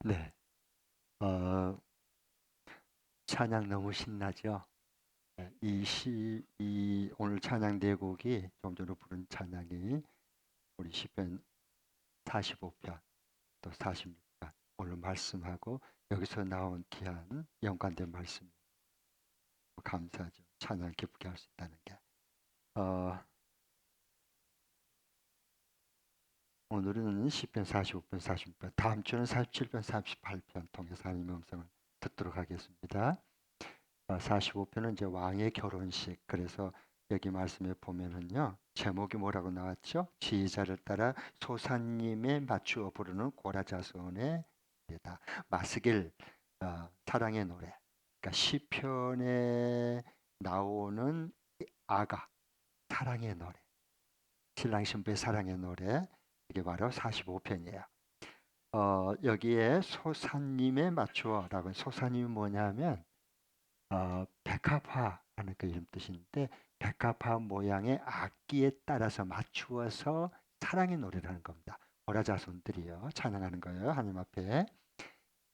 네. 어, 찬양 너무 신나죠? 네, 오늘 찬양 네 곡이 좀 전에 부른 찬양이 우리 시편 45편 또 46편 오늘 말씀하고 여기서 나온 귀한 연관된 말씀 감사하죠. 찬양 기쁘게 할 수 있다는 게. 어, 오늘은 시편 45편, 46편, 다음 주는 47편, 48편 통해서 하나님의 음성을 듣도록 하겠습니다. 45편은 이제 왕의 결혼식. 그래서 여기 말씀에 보면은요. 제목이 뭐라고 나왔죠? 지휘자를 따라 소사님에 맞추어 부르는 고라자손의 노래다. 마스길 사랑의 노래. 그러니까 시편에 나오는 아가 사랑의 노래. 신랑 신부의 사랑의 노래. 이게 바로 45편이에요. 여기에 소사님에 맞추어라고 소사님이 뭐냐면 백합화하는 그 이름 뜻인데 백합화 모양의 악기에 따라서 맞추어서 사랑의 노래를 하는 겁니다. 고라자손들이요 찬양하는 거예요 하나님 앞에.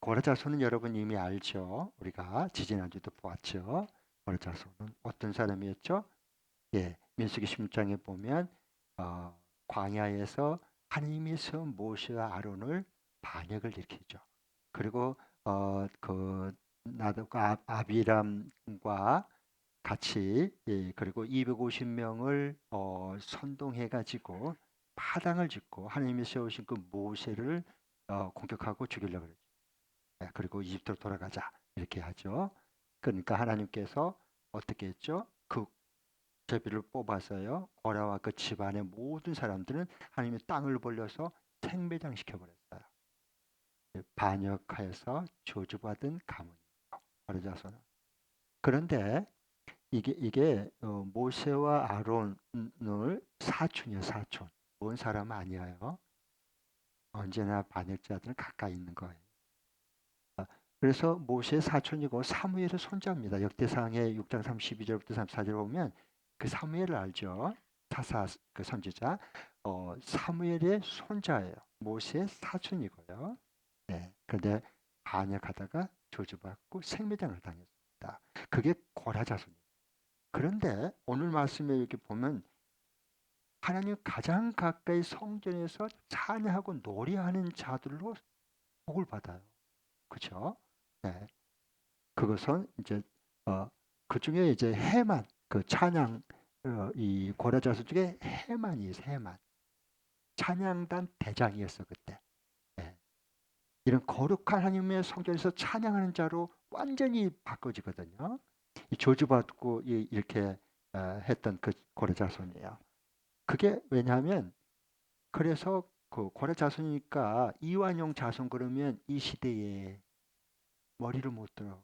고라자손은 여러분 이미 알죠. 우리가 지지난주도 보았죠. 고라자손은 어떤 사람이었죠? 예, 민수기 16장에 보면 광야에서 하나님께서 모세와 아론을 반역을 일으키죠. 그리고 그 나독과 아비람과 같이 그리고 250명을 선동해 가지고 파당을 짓고 하나님이 세우신 그 모세를 공격하고 죽이려고 그러죠. 그리고 이집트로 돌아가자 이렇게 하죠. 그러니까 하나님께서 어떻게 했죠? 그 제비를 뽑아서요. 고라와 그 집안의 모든 사람들은 하나님의 땅을 벌려서 생매장 시켜버렸어요. 반역하여서 저주받은 가문이죠. 고라자손은. 그런데 이게 모세와 아론을 사촌이요 사촌. 먼 사람 아니에요. 언제나 반역자들은 가까이 있는 거예요. 그래서 모세의 사촌이고 사무엘의 손자입니다. 역대상의 6장 32절부터 34절 보면 그 사무엘을 알죠. 사사 그 선지자. 사무엘의 손자예요. 모세의 사촌이고요. 네. 그런데 반역하다가 저주받고 생매장을 당했습니다. 그게 고라 자손이에요. 그런데 오늘 말씀에 이렇게 보면 하나님 가장 가까이 성전에서 찬양하고 노래하는 자들로 복을 받아요. 그렇죠? 네. 그것은 이제 그 중에 이제 해만 그 찬양 이 고라자수 중에 해만이 있어요. 해만 찬양단 대장이었어 그때. 네. 이런 거룩한 하나님의 성전에서 찬양하는 자로 완전히 바꿔지거든요. 이 저주받고 이렇게 했던 그 고라자손이에요. 그게 왜냐하면 그래서 그 고라 자손이니까 이완용 자손 그러면 이 시대에 머리를 못 들어.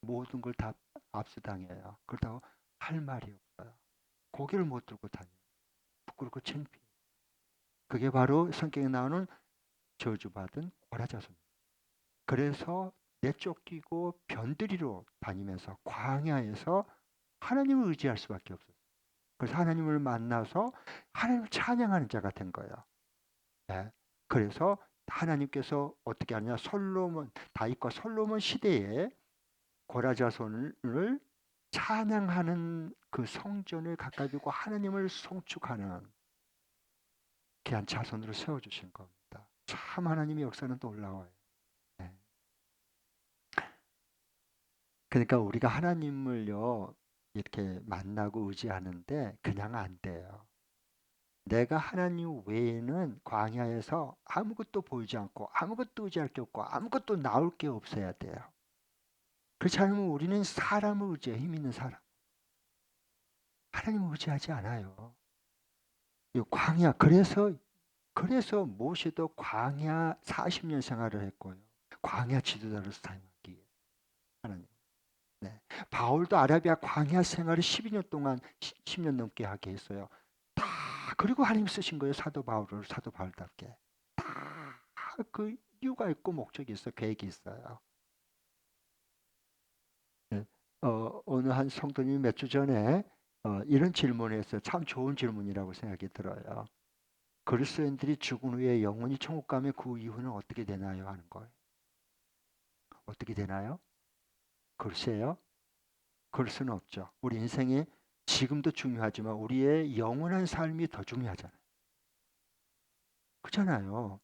모든 걸 다 압수당해요. 그렇다고 할 말이 없어요. 고개를 못 들고 다녀요. 부끄럽고 창피해. 그게 바로 성경에 나오는 저주받은 고라 자손. 그래서 내쫓기고 변두리로 다니면서 광야에서 하나님을 의지할 수밖에 없었어요. 그래서 하나님을 만나서 하나님을 찬양하는 자가 된 거예요. 네. 그래서 하나님께서 어떻게 하느냐 솔로몬 다윗과 솔로몬 시대에 고라자손을 찬양하는 그 성전을 가까이 두고 하나님을 송축하는 귀한 자손으로 세워주신 겁니다. 참 하나님의 역사는 놀라워요. 네. 그러니까 우리가 하나님을요 이렇게 만나고 의지하는데 그냥 안 돼요. 내가 하나님 외에는 광야에서 아무것도 보이지 않고 아무것도 의지할 게 없고 아무것도 나올 게 없어야 돼요. 그렇지 않으면 우리는 사람을 의지해 힘 있는 사람. 하나님을 의지하지 않아요. 이 광야 그래서 모세도 광야 40년 생활을 했고요. 광야 지도자로 사용하기 위해 하나님. 네. 바울도 아라비아 광야 생활을 12년 동안 10년 넘게 하게 했어요. 다 그리고 하나님 쓰신 거예요. 사도 바울을 사도 바울답게. 다 그 이유가 있고 목적이 있어 계획이 있어요. 네. 어느 한 성도님이 몇 주 전에 이런 질문을 했어요. 참 좋은 질문이라고 생각이 들어요. 그리스도인들이 죽은 후에 영원히 천국 가면 그 이후는 어떻게 되나요? 하는 거예요. 어떻게 되나요? 글쎄요. 그럴 수는 없죠. 우리 인생이 지금도 중요하지만 우리의 영원한 삶이 더 중요하잖아요. 그렇잖아요.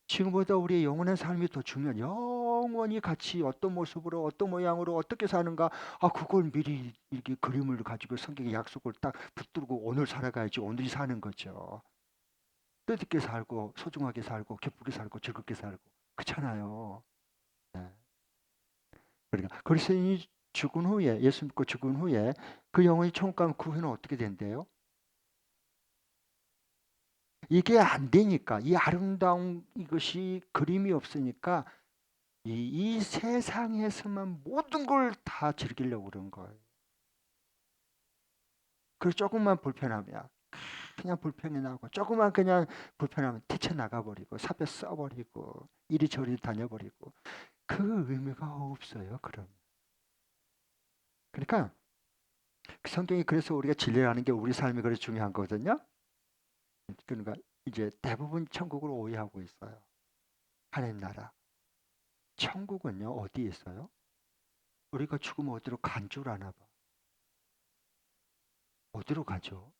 지금보다 우리의 영원한 삶이 더 중요한 영원히 같이 어떤 모습으로 어떤 모양으로 어떻게 사는가 그걸 미리 이렇게 그림을 가지고 성경의 약속을 딱 붙들고 오늘 살아가야지 오늘이 사는 거죠. 뜻있게 살고 소중하게 살고 기쁘게 살고 즐겁게 살고 그렇잖아요. 네. 그러니까 그리스도인이 죽은 후에 예수 믿고 죽은 후에 그 영혼이 천국 가면 그 후에는 어떻게 된대요? 이게 안 되니까 이 아름다운 이것이 그림이 없으니까 이 세상에서만 모든 걸 다 즐기려고 그런 거예요. 그래서 조금만 불편하면 그냥 불평이 나고 조금만 그냥 불편하면 뛰쳐나가버리고 사표 써버리고 이리저리 다녀버리고 그 의미가 없어요. 그럼. 그러니까 성경이 그래서 우리가 진리라는 게 우리 삶이 그래서 중요한 거거든요. 그러니까 이제 대부분 천국을 오해하고 있어요. 하나님 나라. 천국은요 어디에 있어요? 우리가 죽으면 어디로 간 줄 아나 봐. 어디로 가죠?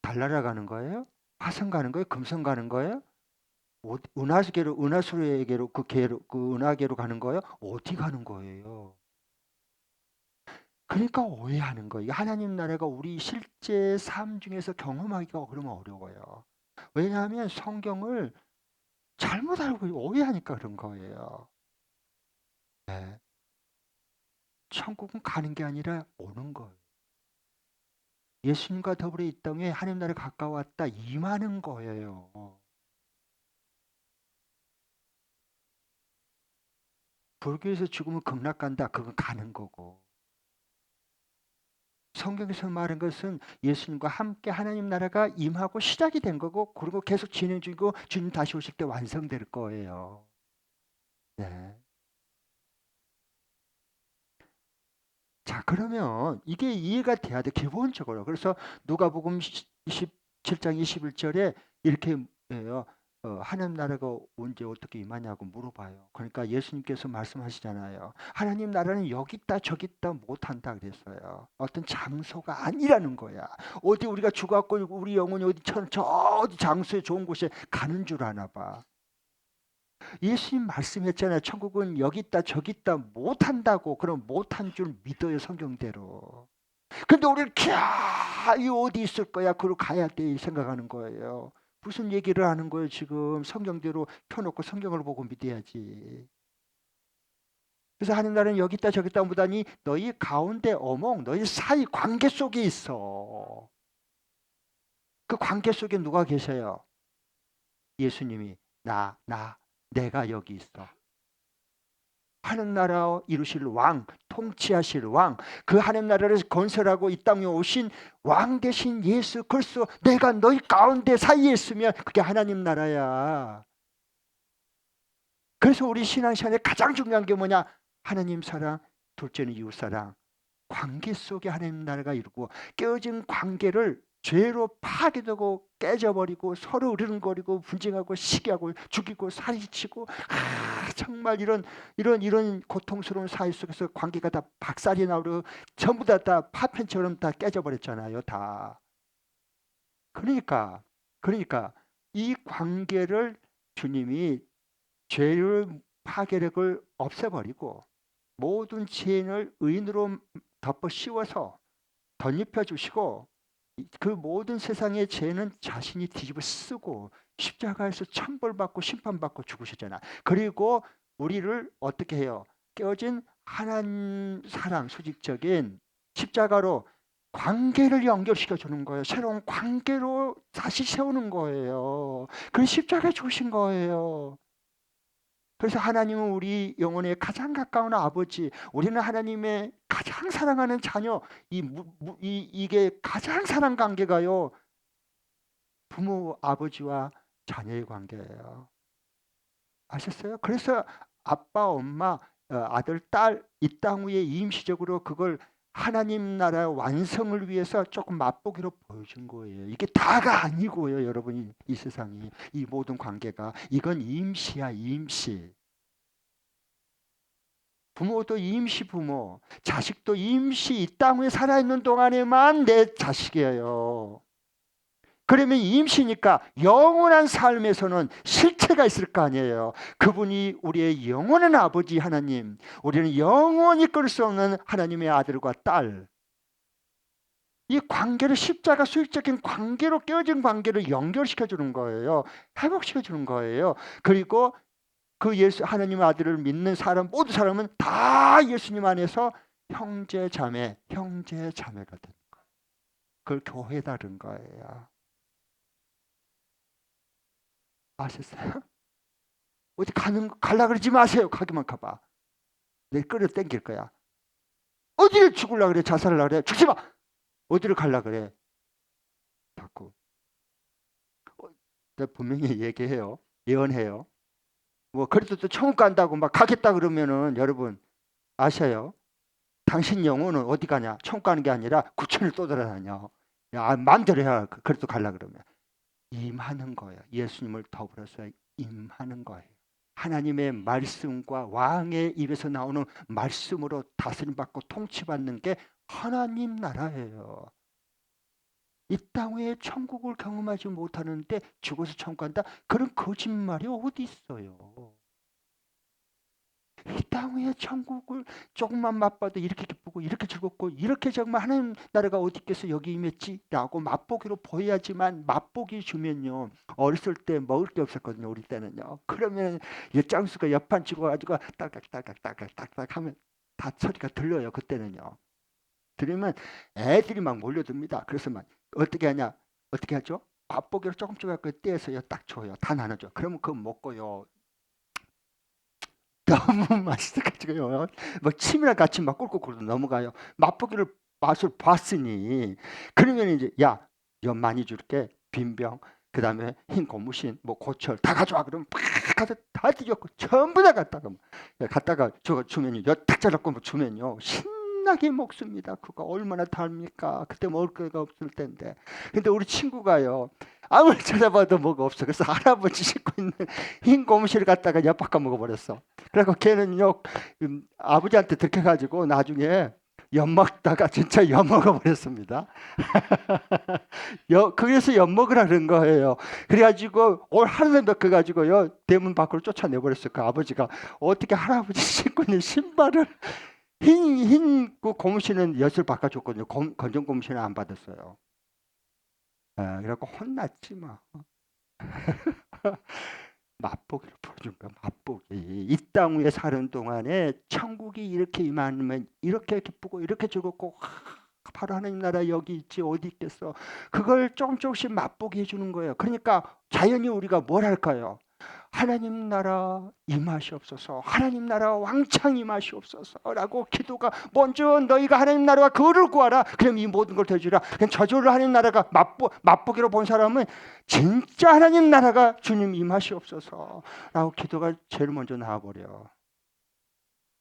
달나라 가는 거예요? 화성 가는 거예요? 금성 가는 거예요? 은하계로 은하수에게로 그 계로 그 은하계로 가는 거예요? 어디 가는 거예요? 그러니까 오해하는 거예요. 하나님 나라가 우리 실제 삶 중에서 경험하기가 그러면 어려워요. 왜냐하면 성경을 잘못 알고 오해하니까 그런 거예요. 네. 천국은 가는 게 아니라 오는 거예요. 예수님과 더불어 이 땅에 하나님 나라에 가까웠다 임하는 거예요. 불교에서 죽으면 극락 간다. 그건 가는 거고. 성경에서 말한 것은 예수님과 함께 하나님 나라가 임하고 시작이 된 거고 그리고 계속 진행 중이고 주님 다시 오실 때 완성될 거예요. 네. 자, 그러면 이게 이해가 돼야 돼, 기본적으로. 그래서 누가복음 27장 21절에 이렇게 해요. 하나님 나라가 언제 어떻게 임하냐고 물어봐요. 그러니까 예수님께서 말씀하시잖아요. 하나님 나라는 여기 있다 저기 있다 못한다 그랬어요. 어떤 장소가 아니라는 거야. 어디 우리가 죽었고 우리 영혼이 저 어디 장소에 좋은 곳에 가는 줄 아나 봐. 예수님 말씀했잖아요. 천국은 여기 있다 저기 있다 못한다고. 그럼 못한 줄 믿어요 성경대로. 근데 우리는 이 어디 있을 거야 그로 가야 돼 생각하는 거예요. 무슨 얘기를 하는 거예요 지금. 성경대로 펴놓고 성경을 보고 믿어야지. 그래서 하나님 나라는 여기 있다 저기 있다 보다니 너희 가운데 어몽 너희 사이 관계 속에 있어. 그 관계 속에 누가 계세요? 예수님이 내가 여기 있어. 하는 나라 이루실 왕, 통치하실 왕, 그 하는 나라를 건설하고 이 땅에 오신 왕 대신 예수 그리스도, 내가 너희 가운데 사이에 있으면 그게 하나님 나라야. 그래서 우리 신앙생활에 가장 중요한 게 뭐냐? 하나님 사랑, 둘째는 이웃 사랑. 관계 속에 하나님 나라가 이루고 깨어진 관계를 죄로 파괴되고 깨져버리고 서로 으르렁거리고 분쟁하고 시기하고 죽이고 살인치고 정말 이런 고통스러운 사회 속에서 관계가 다 박살이 나고 전부 다 파편처럼 다 깨져버렸잖아요. 다. 그러니까 이 관계를 주님이 죄를 파괴력을 없애버리고 모든 죄인을 의인으로 덮어 씌워서 덧입혀 주시고 그 모든 세상의 죄는 자신이 뒤집어 쓰고 십자가에서 천벌받고 심판받고 죽으셨잖아. 그리고 우리를 어떻게 해요? 깨어진 하나님 사랑 수직적인 십자가로 관계를 연결시켜 주는 거예요. 새로운 관계로 다시 세우는 거예요. 그 십자가에 죽으신 거예요. 그래서 하나님은 우리 영혼의 가장 가까운 아버지, 우리는 하나님의 가장 사랑하는 자녀, 이게 가장 사랑 관계가요, 부모, 아버지와 자녀의 관계예요. 아셨어요? 그래서 아빠, 엄마, 아들, 딸, 이 땅 위에 임시적으로 그걸 하나님 나라의 완성을 위해서 조금 맛보기로 보여준 거예요. 이게 다가 아니고요, 여러분이 이 세상이 이 모든 관계가 이건 임시야, 임시. 부모도 임시 부모, 자식도 임시 이 땅에 살아있는 동안에만 내 자식이에요. 그러면 임시니까 영원한 삶에서는 실체가 있을 거 아니에요. 그분이 우리의 영원한 아버지 하나님, 우리는 영원히 끊을 수 없는 하나님의 아들과 딸. 이 관계를 십자가 수익적인 관계로 깨어진 관계를 연결시켜주는 거예요. 회복시켜주는 거예요. 그리고 그 예수 하나님의 아들을 믿는 사람 모든 사람은 다 예수님 안에서 형제 자매가 되는 거예요. 그걸 교회다른 거예요. 아셨어요? 어디 갈라 그러지 마세요. 가기만 가봐. 내 끌어 당길 거야. 어디를 죽으려 그래? 자살하려 그래? 죽지 마. 어디를 갈라 그래? 자꾸. 내가 분명히 얘기해요. 예언해요. 뭐 그래도 또 천국 간다고 막 가겠다 그러면은 여러분 아셔요? 당신 영혼은 어디 가냐? 천국 가는 게 아니라 구천을 또 돌아다녀. 야, 마음대로 해야 그래도 갈라 그러면. 임하는 거예요. 예수님을 더불어서 임하는 거예요. 하나님의 말씀과 왕의 입에서 나오는 말씀으로 다스림받고 통치받는 게 하나님 나라예요. 이 땅에 천국을 경험하지 못하는데 죽어서 천국 간다? 그런 거짓말이 어디 있어요. 이 땅의 천국을 조금만 맛봐도 이렇게 기쁘고 이렇게 즐겁고 이렇게 정말 하나님 나라가 어디 있겠어 여기 임했지라고 맛보기로 보여야지만 맛보기 주면요. 어렸을 때 먹을 게 없었거든요. 우리 때는요. 그러면 짱수가 옆판 찍어가지고 딸깍딸깍 하면 다 소리가 들려요. 그때는요. 들으면 애들이 막 몰려듭니다. 그래서 막 어떻게 하냐? 어떻게 하죠? 맛보기로 조금씩 갖고 떼서요 딱 줘요. 다 나눠줘. 그러면 그거 먹고요. 너무 맛있어가지고요. 뭐 침이랑 같이 막 꿀꿀꿀 넘어가요. 맛보기를 맛을 봤으니 그러면 이제 야, 연 많이 줄게. 빈병, 그 다음에 흰 고무신, 뭐 고철 다 가져와. 그러면 팍 가서 다 뒤졌고 전부 다 갖다가 주면요. 탁 잘랐고 뭐 주면요. 신나게 먹습니다. 그거 얼마나 답니까? 그때 먹을 거가 없을 텐데. 근데 우리 친구가요. 아무리 찾아봐도 뭐가 없어. 그래서 할아버지 신고 있는 흰 고무신을 갖다가 엿바꿔 먹어버렸어. 그래서 걔는요 아버지한테 들켜가지고 나중에 엿먹다가 진짜 엿먹어버렸습니다. 그래서 엿먹으라 그런 거예요. 그래가지고 올 하루에 먹어가지고요 대문 밖으로 쫓아내버렸어요. 그 아버지가 어떻게 할아버지 신고 있는 신발을 흰 그 고무신은 엿을 바꿔줬거든요. 건전 고무신은 안 받았어요. 그래갖고 혼났지 뭐. 맛보기를 보여준 거야. 맛보기. 이 땅 위에 사는 동안에 천국이 이렇게 임하면 이렇게 기쁘고 이렇게 즐겁고 바로 하나님 나라 여기 있지 어디 있겠어. 그걸 조금씩 맛보게 해주는 거예요. 그러니까 자연히 우리가 뭘 할까요? 하나님 나라 임하시옵소서. 하나님 나라 왕창 임하시옵소서라고 기도가 먼저 너희가 하나님 나라와 그를 구하라. 그럼 이 모든 걸 더주라. 그냥 저절로 하나님 나라가 맛보기로 본 사람은 진짜 하나님 나라가 주님 임하시옵소서라고 기도가 제일 먼저 나와버려.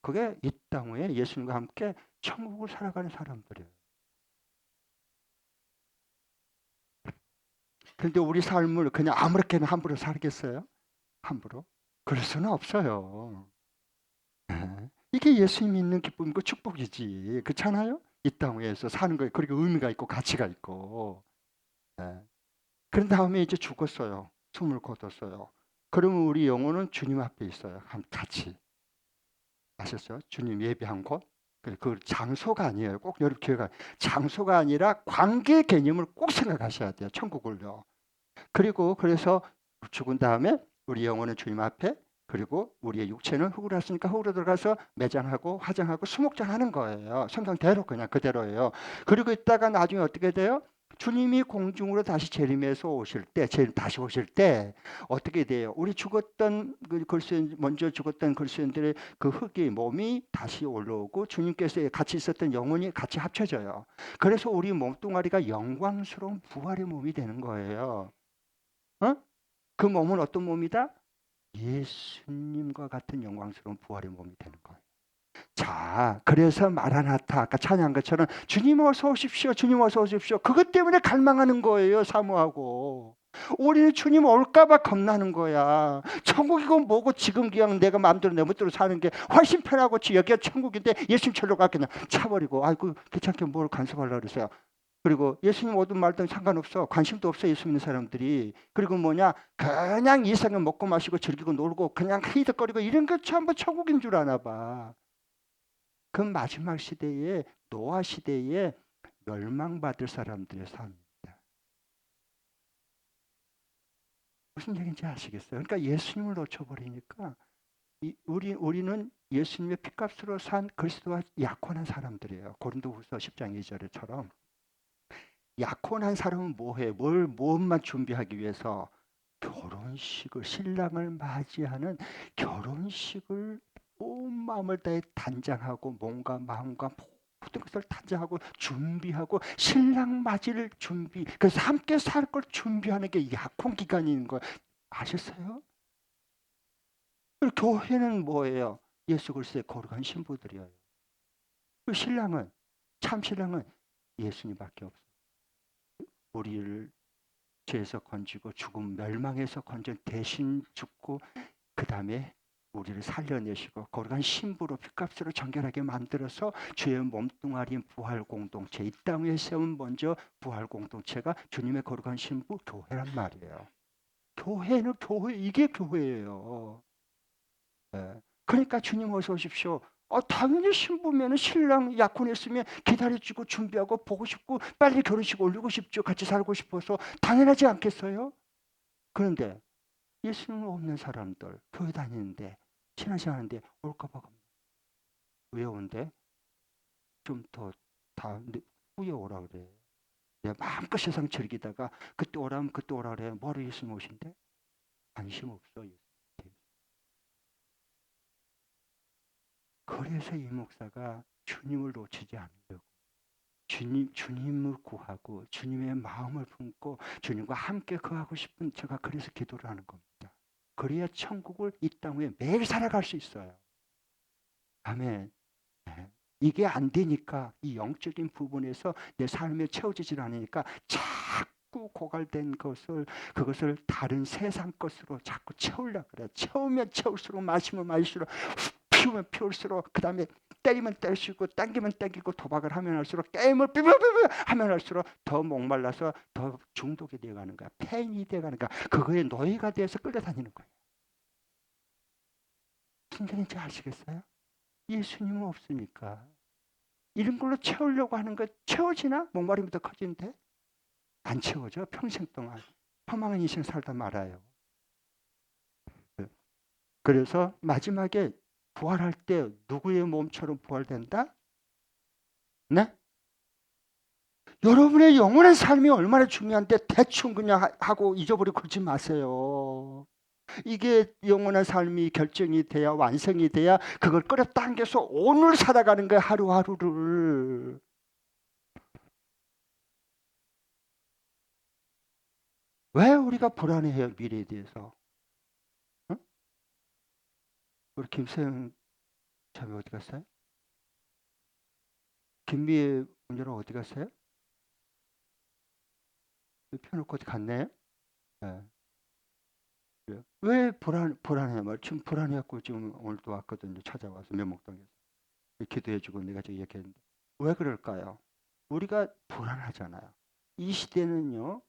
그게 이 땅 위에 예수님과 함께 천국을 살아가는 사람들이에요. 그런데 우리 삶을 그냥 아무렇게나 함부로 살겠어요? 함부로? 그럴 수는 없어요. 이게 예수님 믿는 기쁨이고 축복이지. 그렇잖아요? 이 땅 위에서 사는 거에 그렇게 의미가 있고 가치가 있고. 그런 다음에 이제 죽었어요. 숨을 거뒀어요. 그러면 우리 영혼은 주님 앞에 있어요. 같이. 아셨어요? 주님 예배한 곳. 그 장소가 아니에요. 꼭 여러분 기회가 장소가 아니라 관계 개념을 꼭 생각하셔야 돼요. 천국을요. 그리고 그래서 죽은 다음에 우리 영혼은 주님 앞에 그리고 우리의 육체는 흙으로 왔으니까 흙으로 들어가서 매장하고 화장하고 수목장하는 거예요. 성경대로 그냥 그대로예요. 그리고 있다가 나중에 어떻게 돼요? 주님이 공중으로 다시 재림해서 오실 때, 다시 오실 때 어떻게 돼요? 우리 죽었던 그 그리스도인 먼저 죽었던 그리스도인들의 그 흙이 몸이 다시 올라오고 주님께서 같이 있었던 영혼이 같이 합쳐져요. 그래서 우리 몸뚱아리가 영광스러운 부활의 몸이 되는 거예요. 그 몸은 어떤 몸이다? 예수님과 같은 영광스러운 부활의 몸이 되는 거예요. 자, 그래서 마라나타 아까 찬양한 것처럼 주님 어서 오십시오. 주님 어서 오십시오. 그것 때문에 갈망하는 거예요. 사모하고. 우리는 주님 올까봐 겁나는 거야. 천국이고 뭐고 지금 그냥 내가 마음대로 내 멋대로 사는 게 훨씬 편하고 여기가 천국인데 예수님 절로 가 그냥 차버리고 아이고 귀찮게 뭘 간섭하려고 그러세요. 그리고 예수님 오든 말든 상관없어. 관심도 없어 예수 믿는 사람들이. 그리고 뭐냐 그냥 이 세상 먹고 마시고 즐기고 놀고 그냥 히덕거리고 이런 게 전부 천국인 줄 아나 봐. 그 마지막 시대에 노아 시대에 멸망받을 사람들의 삶입니다. 무슨 얘기인지 아시겠어요? 그러니까 예수님을 놓쳐버리니까 우리는 예수님의 피값으로 산 그리스도와 약혼한 사람들이에요. 고린도후서 10장 2절에처럼 약혼한 사람은 뭐해? 무엇만 준비하기 위해서 결혼식을 신랑을 맞이하는 결혼식을 온 마음을 다해 단장하고 몸과 마음과 모든 것을 단장하고 준비하고 신랑 맞이를 준비 그래서 함께 살 걸 준비하는 게 약혼 기간인 거예요. 아셨어요? 그리고 교회는 뭐예요? 예수 그리스도의 거룩한 신부들이에요. 그 신랑은 참 신랑은 예수님밖에 없어요. 우리를 죄에서 건지고 죽음 멸망에서 건져 대신 죽고 그 다음에 우리를 살려내시고 거룩한 신부로 피값으로 정결하게 만들어서 주의 몸뚱아리인 부활 공동체 이 땅에 세운 먼저 부활 공동체가 주님의 거룩한 신부 교회란 말이에요. 교회는 교회 이게 교회예요. 네. 그러니까 주님 어서 오십시오. 당연히 신부면 신랑 약혼했으면 기다려주고 준비하고 보고 싶고 빨리 결혼식 올리고 싶죠. 같이 살고 싶어서 당연하지 않겠어요? 그런데 예수님 없는 사람들 교회 다니는데 신앙생활하는데 올까봐 왜 온대? 좀 더 후에 오라 그래. 내가 마음껏 세상 즐기다가 그때 오라면 그때 오라 그래. 뭐하러 예수님 오신대? 관심 없어. 그래서 이 목사가 주님을 놓치지 않으려고 주님을 구하고 주님의 마음을 품고 주님과 함께 거하고 싶은 제가 그래서 기도를 하는 겁니다. 그래야 천국을 이 땅에 매일 살아갈 수 있어요. 아멘. 네. 이게 안 되니까 이 영적인 부분에서 내 삶에 채워지질 않으니까 자꾸 고갈된 그것을 다른 세상 것으로 자꾸 채우려고 그래. 채우면 채울수록 마시면 마실수록 피우면 피울수록 그 다음에 때리면 뗄 수 있고 당기면 당기고 도박을 하면 할수록 게임을 삐삐삐삐 하면 할수록 더 목말라서 더 중독이 되어가는 거야. 폐인이 되어가는 거야. 그거에 노예가 돼서 끌려다니는 거야. 무슨 얘기인지 아시겠어요? 예수님은 없으니까 이런 걸로 채우려고 하는 거 채워지나? 목마름이 더 커지는데 안 채워져. 평생 동안 허망한 인생 살다 말아요. 그래서 마지막에 부활할 때 누구의 몸처럼 부활된다? 네? 여러분의 영원한 삶이 얼마나 중요한데 대충 그냥 하고 잊어버리고 그러지 마세요. 이게 영원한 삶이 결정이 돼야 완성이 돼야 그걸 끌어당겨서 오늘 살아가는 거야. 하루하루를. 왜 우리가 불안해해요? 미래에 대해서. 응? 우리 김세영 자매 어디 갔어요? 김미애 분녀는 어디 갔어요? 펴놓고 어디 갔네? 네. 왜 불안해요? 지금 불안해갖고 지금 오늘도 왔거든요. 찾아와서 면목동에서 기도해주고 내가 저기 얘기했는데 왜 그럴까요? 우리가 불안하잖아요. 이 시대는요,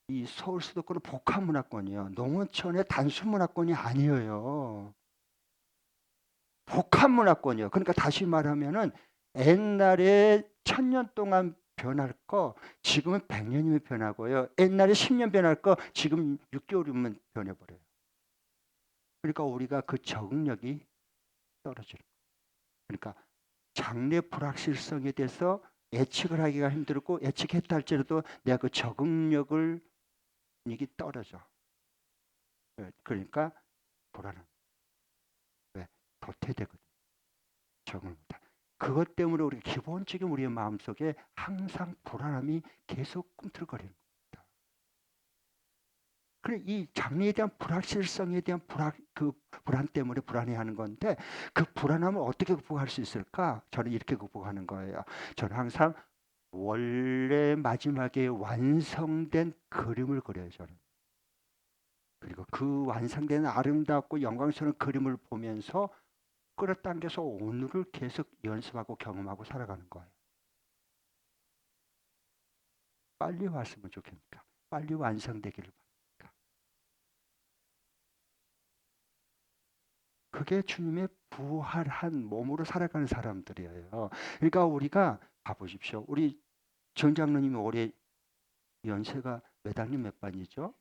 이 서울 수도권은 복합 문화권이요. 농어촌의 단순 문화권이 아니에요. 복합 문화권이요. 그러니까 다시 말하면은 옛날에 1000년 동안 변할 거 지금은 100년이면 변하고요. 옛날에 10년 변할 거 지금 6개월이면 변해버려요. 그러니까 우리가 그 적응력이 떨어지는 거예요. 그러니까 장래 불확실성에 대해서 예측을 하기가 힘들고 예측했다 할지라도 내가 그 적응력을 이게 떨어져. 그러니까 불안한. 왜? 도태되거든. 적응을 못해. 그것 때문에 우리 기본적인 우리의 마음속에 항상 불안함이 계속 꿈틀거리는 겁니다. 그래 이 장래에 대한 불확실성에 대한 그 불안 때문에 불안해하는 건데 그 불안함을 어떻게 극복할 수 있을까? 저는 이렇게 극복하는 거예요. 저는 항상 원래 마지막에 완성된 그림을 그려요, 저는. 그리고 그 완성된 아름답고 영광스러운 그림을 보면서 끌어당겨서 오늘을 계속 연습하고 경험하고 살아가는 거예요. 빨리 왔으면 좋겠니까. 빨리 완성되기를 바랍니다. 그게 주님의 부활한 몸으로 살아가는 사람들이에요. 그러니까 우리가 봐보십시오. 우리 정 장로님이 올해 연세가 몇 학년 몇 반이죠?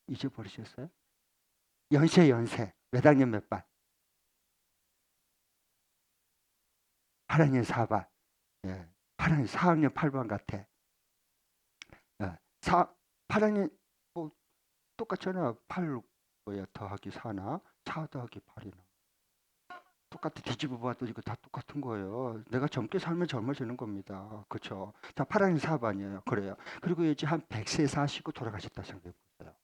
잊어버리셨어요? 연세 몇 학년 몇 반? 8학년 4반. 예. 8학년 4학년 8반 같아. 예. 8학년 뭐 똑같잖아. 8 뭐야 더하기 4나 4 더하기 8이나 똑같아. 뒤집어 봐도 이거 다 똑같은 거예요. 내가 젊게 살면 젊어지는 겁니다. 그렇죠? 자, 8학년 4반이에요. 그래요. 그리고 이제 한 100세 사시고 돌아가셨다 생각해 보세요.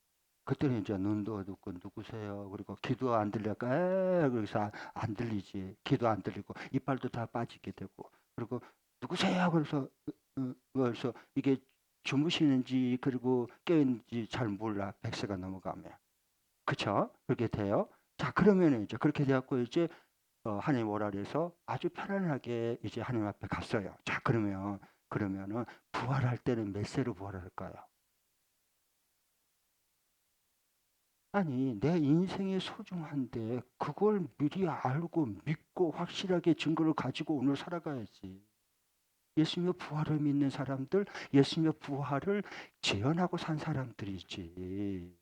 그때는 이제 눈도 어둡고 누구세요? 그리고 귀도 안 들려까? 그래서 안 들리지. 귀도 안 들리고 이빨도 다 빠지게 되고 그리고 누구세요? 그래서 이게 주무시는지 그리고 깨있는지 잘 몰라. 100세가 넘어가면. 그쵸? 그렇게 돼요. 자, 그러면 이제 그렇게 돼갖고 이제 하나님 오라 그래서 아주 편안하게 이제 하나님 앞에 갔어요. 자, 그러면은 부활할 때는 몇 세로 부활할까요? 아니, 내 인생이 소중한데 그걸 미리 알고 믿고 확실하게 증거를 가지고 오늘 살아가야지. 예수님의 부활을 믿는 사람들, 예수님의 부활을 재현하고 산 사람들이지.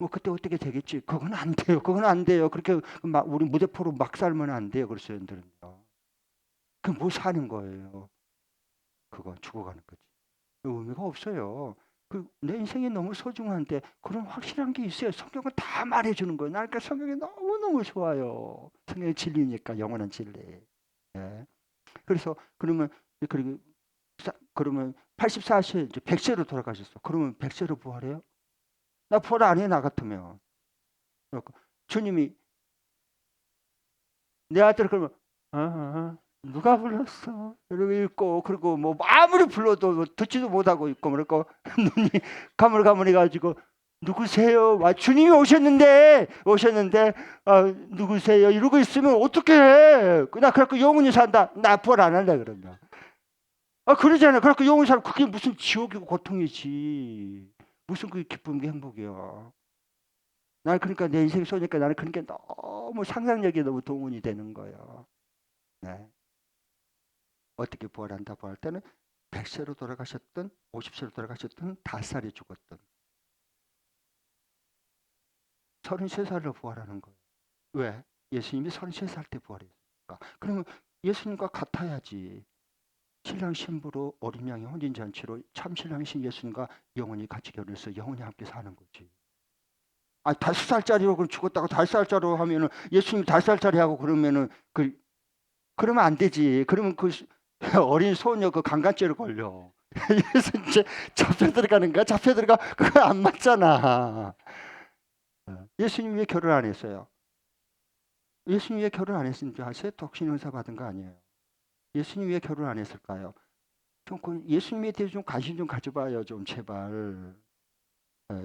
뭐 그때 어떻게 되겠지? 그건 안 돼요. 그건 안 돼요. 그렇게 막 우리 무대포로 막 살면 안 돼요. 그리스도인들은요. 그 뭐 사는 거예요. 그거 죽어가는 거지. 의미가 없어요. 내 인생이 너무 소중한데 그런 확실한 게 있어요. 성경은 다 말해주는 거예요. 그러니까 성경이 너무너무 좋아요. 성경이 진리니까 영원한 진리. 예. 그래서 그리고 그러면 84세 이제 100세로 돌아가셨어. 그러면 100세로 부활해요? 나 부활 안 해, 나 같으면. 주님이 내 아들 그러면 누가 불렀어? 이러고 있고 그리고 뭐 아무리 불러도 듣지도 못하고 있고 그러고 눈이 가물가물해 가지고 누구세요? 주님이 오셨는데 누구세요? 이러고 있으면 어떻게 해? 나 그렇게 영원히 산다. 나 부활 안 할래 그러면. 그러잖아. 그렇게 영원히 살면 그게 무슨 지옥이고 고통이지. 무슨 그게 기쁨이 행복이야. 나는 그러니까 내 인생이 쏘니까 나는 그런 게 너무 상상력이 너무 동원이 되는 거예요. 네. 어떻게 부활한다고 할 때는 100세로 돌아가셨든 50세로 돌아가셨든 5살이 죽었든 33살로 부활하는 거예요. 왜? 예수님이 33살 때 부활했으니까. 그러면 예수님과 같아야지. 신랑 신부로 어린 양의 혼인잔치로 참 신랑이신 예수님과 영원히 같이 결혼해서 영원히 함께 사는 거지. 5살짜리로 죽었다고 5살짜리로 하면은 예수님 5살짜리 하고 그러면은 그러면 안 되지. 그러면 그 어린 소녀 그 강간죄로 걸려. 그래서 이제 잡혀 들어가는 거야. 잡혀 들어가. 그거 안 맞잖아. 예수님 왜 결혼 안 했어요? 예수님 왜 결혼 안 했는 줄 아세요? 독신 은사 받은 거 아니에요. 예수님 왜 결혼 안 했을까요? 예수님에 대해서 좀 관심 좀 가져봐요. 좀 제발.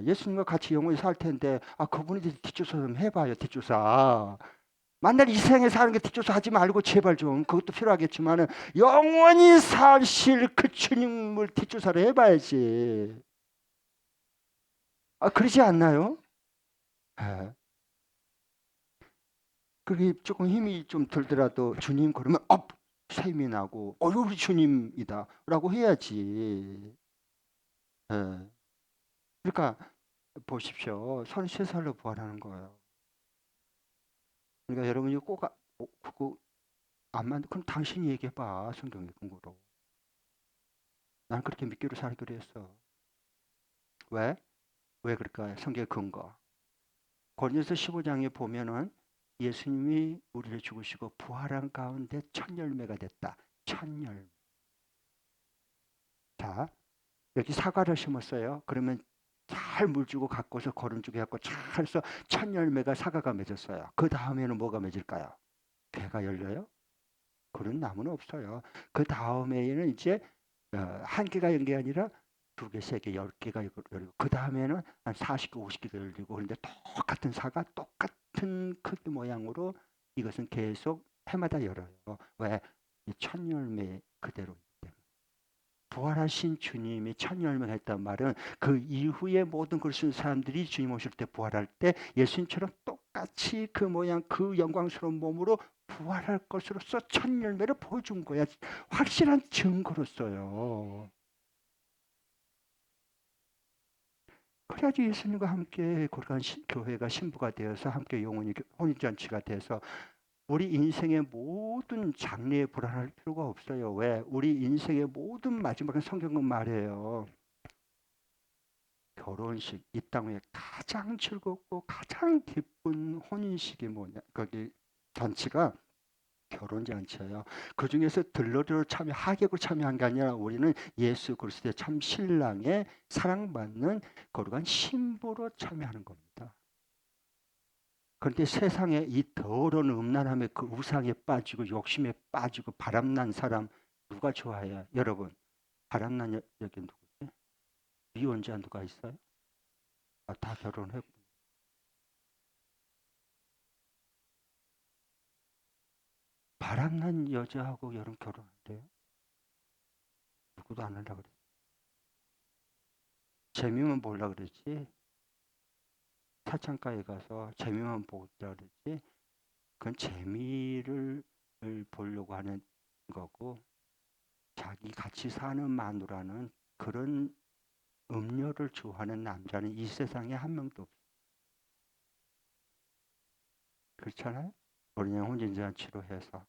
예수님과 같이 영원히 살 텐데 그분에 대해서 뒷조사 좀 해봐요. 뒷조사. 만날 이 세상에 사는 게 뒷조사 하지 말고 제발 좀 그것도 필요하겠지만은 영원히 사실 그 주님을 뒷조사를 해봐야지. 그러지 않나요? 예. 그게 조금 힘이 좀 들더라도 주님 그러면 셈이 나고 우리 주님이다라고 해야지. 예. 그러니까 보십시오. 33살로 부활하는 거예요. 그러니까 여러분이 그거 안 맞는 그럼 당신이 얘기해봐. 성경의 근거로. 난 그렇게 믿기로 살기로 했어. 왜? 왜 그럴까요? 성경의 근거. 고린도서 15장에 보면은 예수님이 우리를 죽으시고 부활한 가운데 첫 열매가 됐다. 첫 열매. 자, 여기 사과를 심었어요. 그러면 잘 물 주고 가꿔서 거름 주게 갖고 잘 해서 첫 열매가 사과가 맺었어요. 그 다음에는 뭐가 맺을까요? 배가 열려요? 그런 나무는 없어요. 그 다음에는 이제 한 개가 연 게 아니라 두 개, 세 개, 10개가 열리고 그 다음에는 한 40개, 50개가 열리고 그런데 똑같은 사과, 똑같은 크기 모양으로 이것은 계속 해마다 열어요. 왜? 첫 열매 그대로. 부활하신 주님이 첫 열매가 했단 말은 그 이후에 모든 글 쓴 사람들이 주님 오실 때 부활할 때 예수님처럼 똑같이 그 모양 그 영광스러운 몸으로 부활할 것으로서 첫 열매를 보여준 거야. 확실한 증거로써요. 그래야지 예수님과 함께 거룩한 교회가 신부가 되어서 함께 영원히 혼인잔치가 돼서 우리 인생의 모든 장래에 불안할 필요가 없어요. 왜? 우리 인생의 모든 마지막은 성경은 말해요. 결혼식 이 땅에 가장 즐겁고 가장 기쁜 혼인식이 뭐냐? 거기 잔치가 결혼 잔치예요. 그 중에서 들러리로 참여, 하객으로 참여한 게 아니라 우리는 예수 그리스도의 참 신랑의 사랑받는 거룩한 신부로 참여하는 겁니다. 그런데 세상에 이 더러운 음란함에 그 우상에 빠지고 욕심에 빠지고 바람난 사람 누가 좋아해요? 여러분 바람난 여기 누구지? 미혼자 누가 있어요? 다 결혼했고 바람난 여자하고 여름 결혼한대요. 누구도 안 하려고 그래. 재미만 보려고 그랬지. 사창가에 가서 재미만 보려고 그랬지. 그건 재미를 보려고 하는 거고 자기 같이 사는 마누라는 그런 음료를 좋아하는 남자는 이 세상에 한 명도 없어. 그렇잖아요? 우리는 혼인잔치로 해서.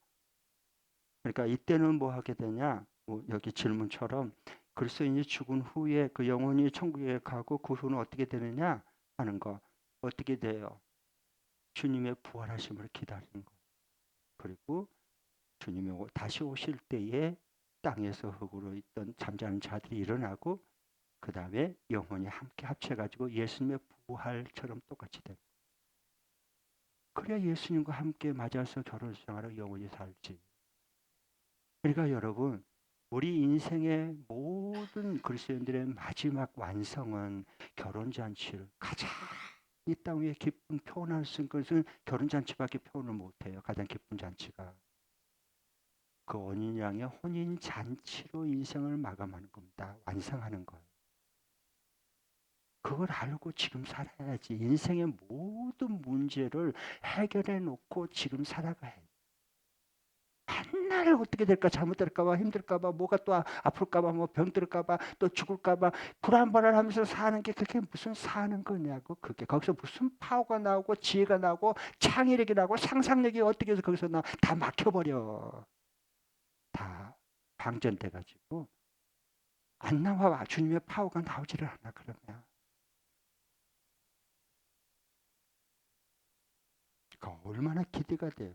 그러니까 이때는 뭐 하게 되냐? 뭐 여기 질문처럼 그리스도인이 죽은 후에 그 영혼이 천국에 가고 그 후는 어떻게 되느냐 하는 거. 어떻게 돼요? 주님의 부활하심을 기다리는 거. 그리고 주님이 다시 오실 때에 땅에서 흙으로 있던 잠자는 자들이 일어나고 그 다음에 영혼이 함께 합쳐가지고 예수님의 부활처럼 똑같이 돼요. 그래야 예수님과 함께 맞아서 결혼생활을 영원히 살지. 그러니까 여러분 우리 인생의 모든 그리스도인들의 마지막 완성은 결혼잔치를 가장 이 땅 위에 기쁨 표현할 수 있는 것은 결혼잔치밖에 표현을 못해요. 가장 기쁜 잔치가. 그 원인양의 혼인잔치로 인생을 마감하는 겁니다. 완성하는 거예요. 그걸 알고 지금 살아야지. 인생의 모든 문제를 해결해 놓고 지금 살아가야 돼. 맨날 어떻게 될까 잘못될까봐 힘들까봐 뭐가 또 아플까봐 뭐 병들까봐 또 죽을까봐 불안불안하면서 사는 게 그게 무슨 사는 거냐고. 그게 거기서 무슨 파워가 나오고 지혜가 나오고 창의력이 나오고 상상력이 어떻게 해서 거기서 다 막혀버려. 다 방전돼가지고 안 나와. 주님의 파워가 나오지를 않아. 그러면 얼마나 기대가 돼요.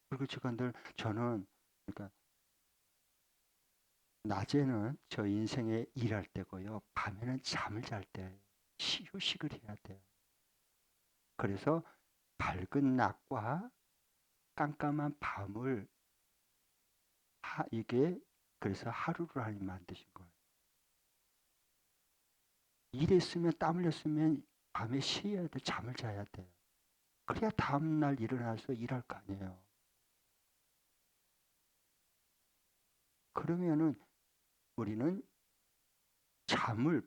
그리고 제가 늘 저는 그러니까 낮에는 저 인생에 일할 때고요. 밤에는 잠을 잘 때 휴식을 해야 돼요. 그래서 밝은 낮과 깜깜한 밤을 이게 그래서 하루를 하나님 만드신 거예요. 일했으면 땀 흘렸으면 밤에 쉬어야 돼. 잠을 자야 돼요. 그래야 다음날 일어나서 일할 거 아니에요. 그러면은 우리는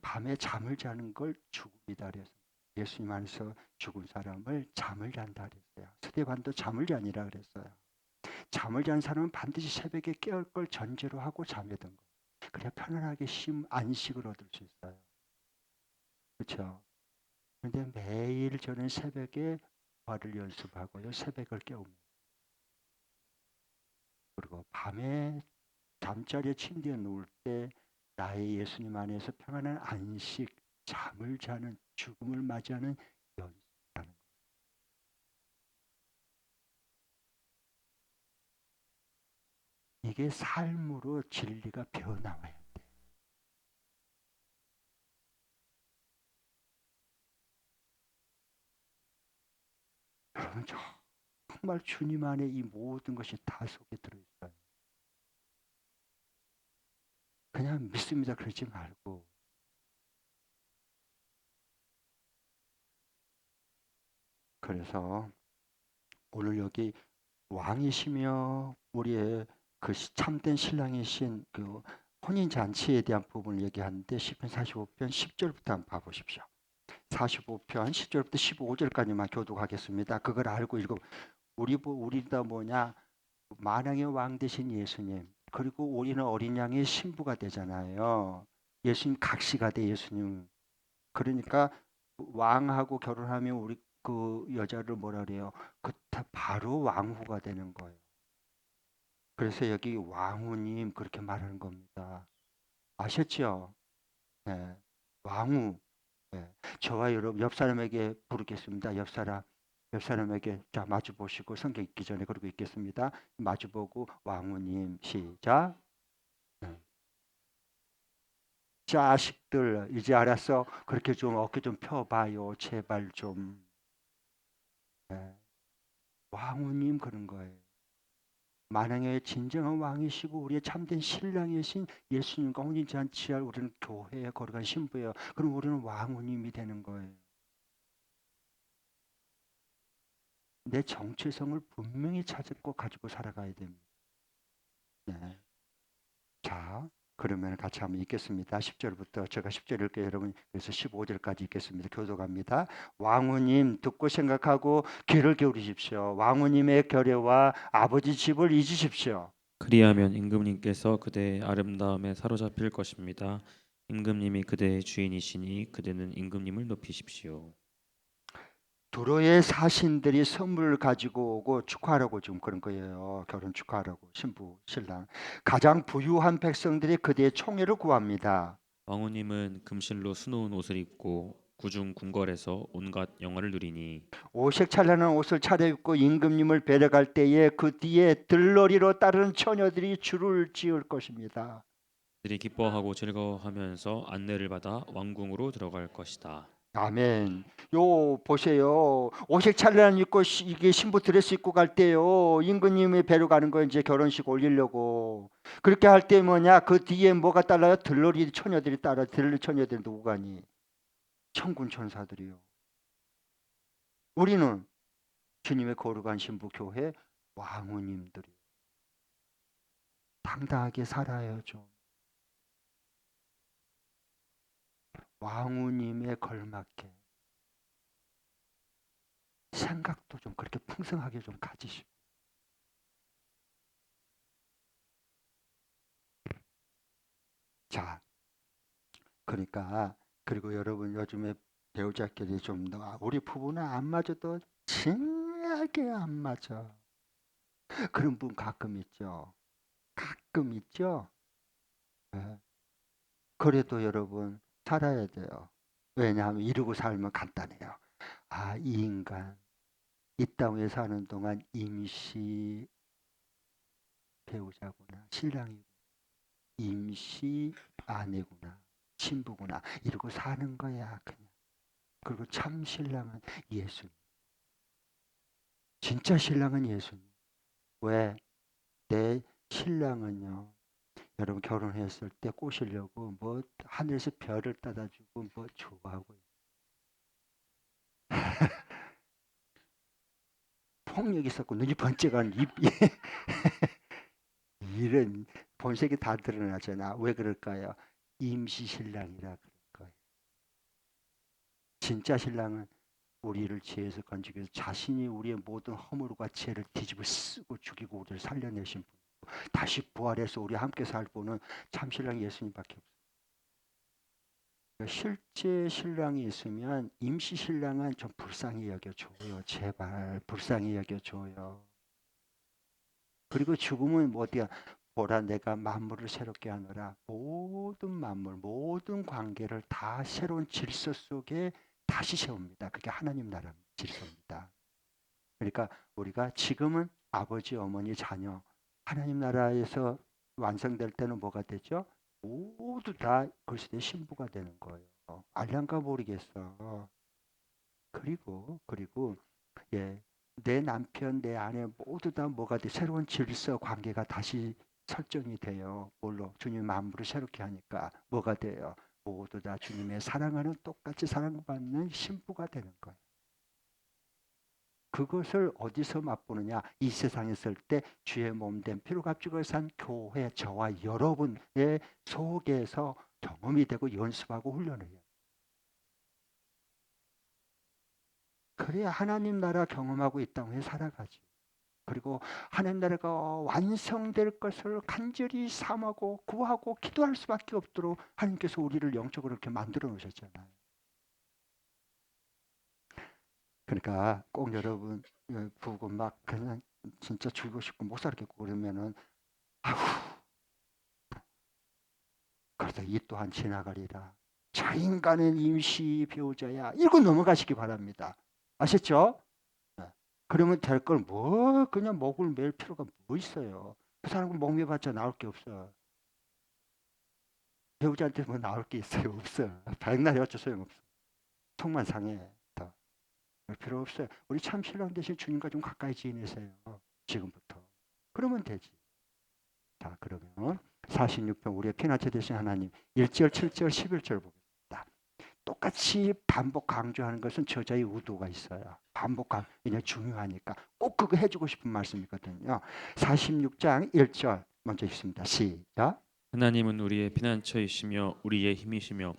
밤에 잠을 자는 걸 죽음이다 그래서 예수님 안에서 죽은 사람을 잠을 잔다 그랬어요. 스데반도 잠을 자니라 그랬어요. 잠을 잔 사람은 반드시 새벽에 깨울 걸 전제로 하고 잠에 든 거예요. 그래야 편안하게 안식을 얻을 수 있어요. 그렇죠? 그런데 매일 저는 새벽에 부활을 연습하고요. 새벽을 깨웁니다. 그리고 밤에 잠자리에 침대에 누울 때 나의 예수님 안에서 평안한 안식, 잠을 자는 죽음을 맞이하는 연습하는 거예요. 이게 삶으로 진리가 배어나와야 돼. 여러분 정말 주님 안에 이 모든 것이 다 속에 들어있어요. 그냥 믿습니다 그러지 말고 그래서 오늘 여기 왕이시며 우리의 그 참된 신랑이신 그 혼인 잔치에 대한 부분을 얘기하는데 시편 45편 10절부터 한번 봐보십시오. 45편 10절부터 15절까지만 교독하겠습니다. 그걸 알고 읽어. 우리다 뭐냐? 만왕의 왕 되신 예수님. 그리고 우리는 어린 양의 신부가 되잖아요. 예수님 각시가 돼 예수님. 그러니까 왕하고 결혼하면 우리 그 여자를 뭐라 그래요? 그 바로 왕후가 되는 거예요. 그래서 여기 왕후님 그렇게 말하는 겁니다. 아셨죠? 네. 왕후. 네. 저와 여러분 옆 사람에게 부르겠습니다. 옆 사람에게 자 마주 보시고 성경 읽기 전에 그러고 있겠습니다. 마주 보고 왕후님 시작. 네. 자식들 이제 알았어. 그렇게 좀 어깨 좀 펴봐요. 제발 좀. 네. 왕후님 그런 거예요. 만왕의 진정한 왕이시고 우리의 참된 신랑이신 예수님과 혼인잔치할 우리는 교회에 거룩한 신부예요. 그럼 우리는 왕후님이 되는 거예요. 내 정체성을 분명히 찾고 가지고 살아가야 됩니다. 네. 자, 그러면 같이 한번 읽겠습니다. 10절부터 제가 10절 읽게요. 여러분 그래서 15절까지 읽겠습니다. 교독합니다. 왕후님 듣고 생각하고 귀를 기울이십시오. 왕후님의 결례와 아버지 집을 잊으십시오. 그리하면 임금님께서 그대의 아름다움에 사로잡힐 것입니다. 임금님이 그대의 주인이시니 그대는 임금님을 높이십시오. 두로의 사신들이 선물을 가지고 오고 축하하라고 지금 그런 거예요. 결혼 축하하라고 신부 신랑. 가장 부유한 백성들이 그대의 총애를 구합니다. 왕후님은 금실로 수놓은 옷을 입고 구중 궁궐에서 온갖 영화를 누리니 오색 찬란한 옷을 차려입고 임금님을 뵈려갈 때에 그 뒤에 들러리로 따르는 처녀들이 줄을 지을 것입니다. 그들이 기뻐하고 즐거워하면서 안내를 받아 왕궁으로 들어갈 것이다. 아멘. 요 보세요. 오색 찬란한 입고 이게 신부 드레스 입고 갈 때요. 임금님이 뵈러 가는 거 이제 결혼식 올리려고. 그렇게 할 때 뭐냐? 그 뒤에 뭐가 따라요? 들러리 처녀들이 따라. 들러리 처녀들이 누구가니? 천군 천사들이요. 우리는 주님의 거룩한 신부 교회 왕후님들이 당당하게 살아요 좀. 왕후님에 걸맞게 생각도 좀 그렇게 풍성하게 좀 가지시고. 자, 그러니까 그리고 여러분 요즘에 배우자끼리 좀 우리 부부는 안 맞아도 진하게 안 맞아. 그런 분 가끔 있죠. 가끔 있죠. 네. 그래도 여러분 살아야 돼요. 왜냐하면 이러고 살면 간단해요. 아, 이 인간 이 땅에 사는 동안 임시 배우자구나, 신랑이구나, 임시 아내구나, 신부구나 이러고 사는 거야 그냥. 그리고 참 신랑은 예수님. 진짜 신랑은 예수님. 왜? 내 신랑은요. 여러분 결혼했을 때 꼬시려고 뭐 하늘에서 별을 따다 주고 뭐 좋아하고 폭력이 있었고 눈이 번쩍한 입 이런 본색이 다 드러나잖아. 왜 그럴까요? 임시 신랑이라 그럴 거예요. 진짜 신랑은 우리를 죄에서 건지기 위해서 자신이 우리의 모든 허물과 죄를 뒤집어 쓰고 죽이고 우리를 살려내신 분. 다시 부활해서 우리 함께 살 분은 참 신랑 예수님밖에 없어요. 실제 신랑이 있으면 임시 신랑은 좀 불쌍히 여겨줘요. 제발 불쌍히 여겨줘요. 그리고 죽음은 뭐 어디야? 보라 내가 만물을 새롭게 하노라. 모든 만물, 모든 관계를 다 새로운 질서 속에 다시 세웁니다. 그게 하나님 나라 질서입니다. 그러니까 우리가 지금은 아버지, 어머니, 자녀 하나님 나라에서 완성될 때는 뭐가 되죠? 모두 다 그리스도의 신부가 되는 거예요. 알란가 모르겠어. 그리고 예 내 남편, 내 아내 모두 다 뭐가 돼? 새로운 질서 관계가 다시 설정이 돼요. 뭘로? 주님 마음으로 새롭게 하니까 뭐가 돼요? 모두 다 주님의 사랑하는 똑같이 사랑받는 신부가 되는 거예요. 그것을 어디서 맛보느냐? 이 세상에 있을 때 주의 몸된 피로 값주고 산 교회 저와 여러분의 속에서 경험이 되고 연습하고 훈련을 해요. 그래야 하나님 나라 경험하고 이 땅에 살아가지. 그리고 하나님 나라가 완성될 것을 간절히 삼하고 구하고 기도할 수밖에 없도록 하나님께서 우리를 영적으로 이렇게 만들어 놓으셨잖아요. 그러니까 꼭 여러분 보고 막 그냥 진짜 죽고 싶고 못 살겠고 그러면은 아휴 그러다 이 또한 지나가리라. 저 인간은 임시 배우자야. 이러고 넘어가시기 바랍니다. 아셨죠? 네. 그러면 될 걸 뭐 그냥 목을 맬 필요가 뭐 있어요. 그 사람은 목 매봤자 나올 게 없어. 배우자한테 뭐 나올 게 있어요? 없어. 백날 해봤자 소용없어. 속만 상해. 더. 그럴 필요 없어요. 우리 참 신랑 되신 주님과 좀 가까이 지내세요. 지금부터. 그러면 되지. 자, 그러면 46편 우리의 피난처 되신 하나님 1절, 7절, 11절 보겠습니다. 똑같이 반복 강조하는 것은 저자의 의도가 있어요. 반복 강조, 왜냐하면 중요하니까 꼭 그거 해주고 싶은 말씀이거든요. 46장 1절 먼저 읽습니다. 시작. 하나님은 우리의 피난처이시며 우리의 힘이시며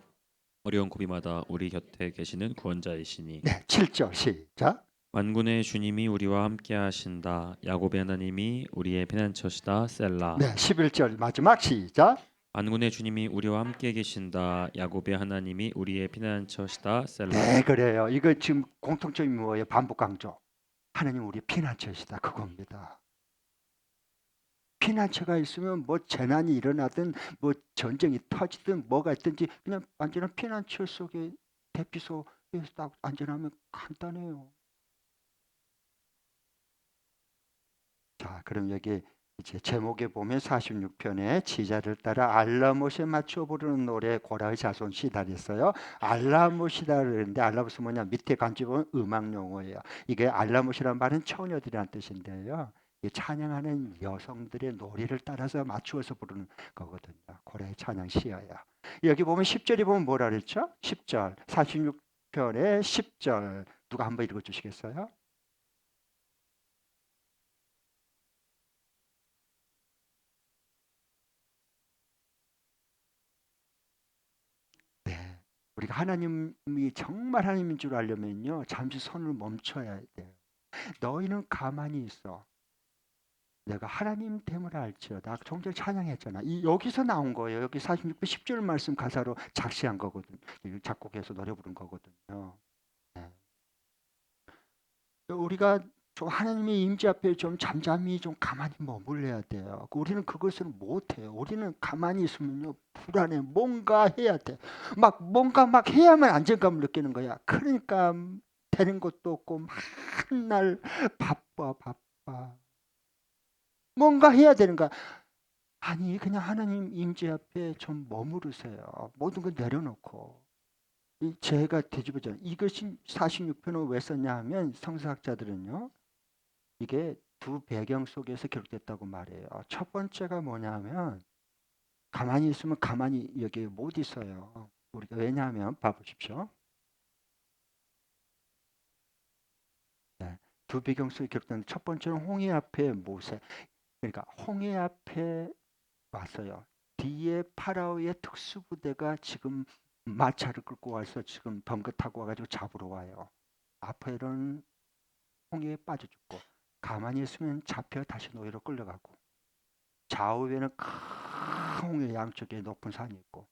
어려운 고비마다 우리 곁에 계시는 구원자이시니 네, 7절 시작. 만군의 주님이 우리와 함께 하신다. 야곱의 하나님이 우리의 피난처시다. 셀라. 네, 11절 마지막 시작. 만군의 주님이 우리와 함께 계신다. 야곱의 하나님이 우리의 피난처시다. 셀라. 네, 그래요. 이거 지금 공통점이 뭐예요? 반복 강조. 하나님 우리 피난처시다. 그겁니다. 피난처가 있으면 뭐 재난이 일어나든 뭐 전쟁이 터지든 뭐가 있든지 그냥 완전한 피난처 속에 대피소에서 딱 안전하면 간단해요. 자, 그럼 여기 이제 제목에 보면 46편에 지자를 따라 알라못에 맞춰 부르는 노래 고라의 자손 시달했어요. 알라못이다 그러는데 알라못은 뭐냐? 밑에 간지 보면 음악 용어예요. 이게 알라못이란 말은 처녀들이란 뜻인데요. 이 찬양하는 여성들의 노래를 따라서 맞추어서 부르는 거거든요. 고라의 찬양 시여요. 여기 보면 10절이 보면 뭐라 그랬죠? 10절 46편의 10절 누가 한번 읽어주시겠어요? 네. 우리가 하나님이 정말 하나님인 줄 알려면요. 잠시 손을 멈춰야 돼요. 너희는 가만히 있어. 내가 하나님 됨을 알지어다. 종종 찬양했잖아. 여기서 나온 거예요. 여기 46편 10절 말씀 가사로 작시한 거거든. 작곡해서 노래 부른 거거든요. 네. 우리가 좀 하나님의 임재 앞에 좀 잠잠히 좀 가만히 머물러야 돼요. 우리는 그것을 못해요. 우리는 가만히 있으면요 불안해. 뭔가 해야 돼. 뭔가 해야만 안정감을 느끼는 거야. 그러니까 되는 것도 없고 맨날 바빠. 뭔가 해야 되는 거야. 아니 그냥 하나님 임재 앞에 좀 머무르세요. 모든 걸 내려놓고. 제가 뒤집어져. 이것이 46편을 왜 썼냐 하면 성서학자들은요. 이게 두 배경 속에서 기록됐다고 말해요. 첫 번째가 뭐냐면 가만히 있으면 가만히 여기 못 있어요. 우리가 왜냐하면 봐보십시오. 네. 두 배경 속에 기록된 첫 번째는 홍해 앞에 모세. 그러니까 홍해 앞에 왔어요. 뒤에 파라오의 특수부대가 지금 마차를 끌고 와서 지금 덤거 타고 와가지고 잡으러 와요. 앞에는 홍해에 빠져 죽고 가만히 있으면 잡혀 다시 노예로 끌려가고 좌우에는 큰 홍해 양쪽에 높은 산이 있고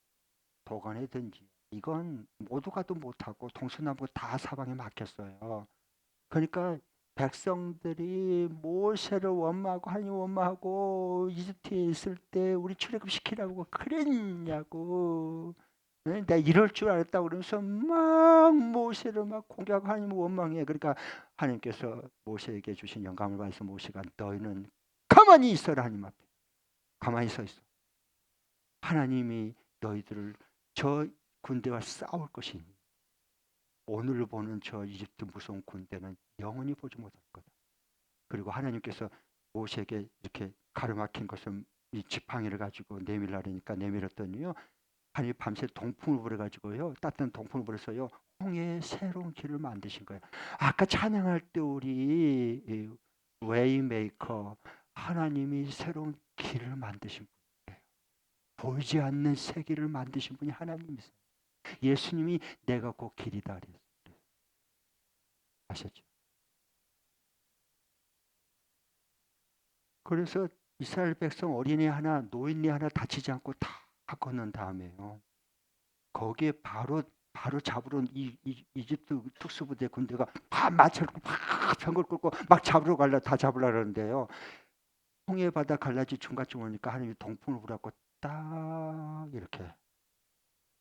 도관이든지 이건 모두 가도 못하고 동서남북 다 사방에 막혔어요. 그러니까 백성들이 모세를 원망하고 하나님 원망하고 이집트에 있을 때 우리 출애굽시키라고 그랬냐고. 네? 내가 이럴 줄 알았다고 그러면서 막 모세를 막 공격하고 하나님을 원망해. 그러니까 하나님께서 모세에게 주신 영감을 받아서 모세가 너희는 가만히 있어라 하나님 앞에. 가만히 서 있어. 하나님이 너희들을 저 군대와 싸울 것이니 오늘 보는 저 이집트 무서운 군대는 영원히 보지 못할 거다. 그리고 하나님께서 모세에게 이렇게 가로막힌 것을 이 지팡이를 가지고 내밀라니까 내밀었더니요. 하나님 밤새 동풍을 불어가지고요. 따뜻한 동풍을 불어서요. 홍해에 새로운 길을 만드신 거예요. 아까 찬양할 때 우리 웨이메이커 하나님이 새로운 길을 만드신 분이에요. 보이지 않는 새 길을 만드신 분이 하나님이세요. 예수님이 내가 그 길이다 그랬어요. 아셨죠? 그래서 이스라엘 백성 어린이 하나 노인이 하나 다치지 않고 다 건넌 다음에요. 거기에 바로 잡으러 이집트 특수부대 군대가 막 마차를 막 병걸 끌고 막 잡으러 다 잡으려 그러는데요. 홍해 바다 갈라지 중간쯤 오니까 하나님이 동풍을 불었고 딱 이렇게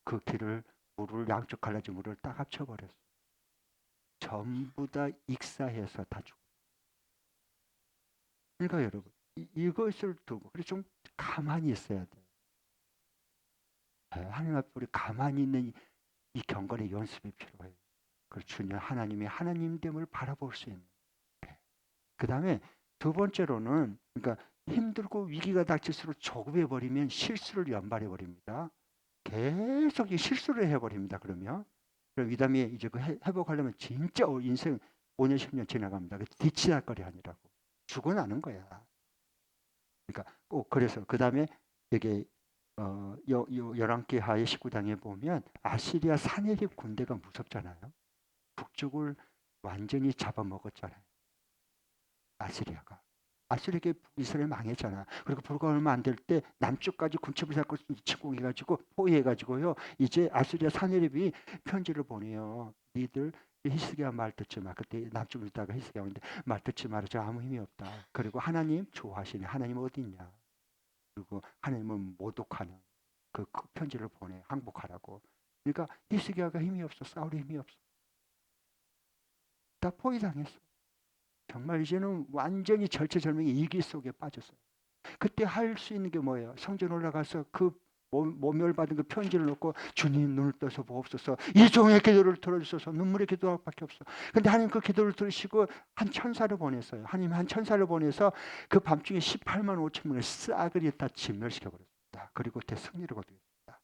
그 길을 물을 양쪽 갈라진 물을 딱 합쳐버렸어요. 전부 다 익사해서 다 죽어요. 그러니까 여러분 이것을 두고 그래서 좀 가만히 있어야 돼요. 하나님 앞에 우리 가만히 있는 이 경건의 연습이 필요해요. 그 주님 하나님의 하나님됨을 바라볼 수 있는. 그 다음에 두 번째로는 그러니까 힘들고 위기가 닥칠수록 조급해 버리면 실수를 연발해 버립니다. 계속 이 실수를 해버립니다. 그러면 그럼 이 다음에 이제 그 회복하려면 진짜 인생 5년 10년 지나갑니다. 그 뒤치다거리 아니라고 죽어나는 거야. 그러니까 꼭 그래서 그 다음에 여기 열왕기하의 19장에 보면 아시리아 사내립 군대가 무섭잖아요. 북쪽을 완전히 잡아먹었잖아요. 아시리아가. 아시리아가 이스라엘 망했잖아. 그리고 불과 얼마 안 될 때 남쪽까지 군첩을 잡고 침공해가지고 포위해가지고요. 이제 아시리아 사내립이 편지를 보내요. 니들 히스기야 말 듣지 마. 그때 남쪽에 있다가 히스기야 오는데 말 듣지 마라. 저 아무 힘이 없다. 그리고 하나님 좋아하시네. 하나님 어디 있냐. 그리고 하나님은 모독하는 그 편지를 보내 항복하라고. 그러니까 히스기야가 힘이 없어. 싸울 힘이 없어. 다 포위당했어. 정말 이제는 완전히 절체절명의 위기 속에 빠졌어요. 그때 할 수 있는 게 뭐예요? 성전 올라가서 그 모멸받은 그 편지를 놓고 주님 눈을 떠서 보옵소서 이 종의 기도를 들어주셔서 눈물의 기도할 밖에 없어. 근데 하나님 그 기도를 들으시고 한 천사를 보냈어요. 하나님 한 천사를 보내서 그 밤중에 18만 5천 명을 싸그리 다 진멸시켜버렸습니다. 그리고 대승리를 거두었습니다.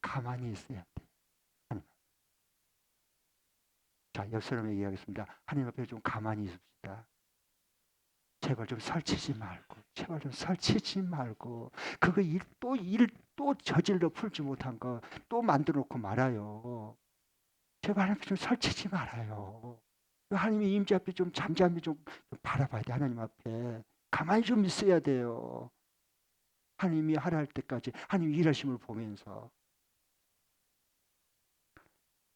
가만히 있어야 돼. 하나님. 자, 옆 사람에게 이야기했습니다. 하나님 앞에 좀 가만히 있읍시다. 제발 좀 설치지 말고, 제발 좀 설치지 말고, 그거 또 저질러 풀지 못한 거 또 만들어 놓고 말아요. 제발 하나님 좀 설치지 말아요. 하나님의 임재 앞에 좀 잠잠히 좀 바라봐야 돼. 하나님 앞에 가만히 좀 있어야 돼요. 하나님이 하라 할 때까지 하나님 일하심을 보면서.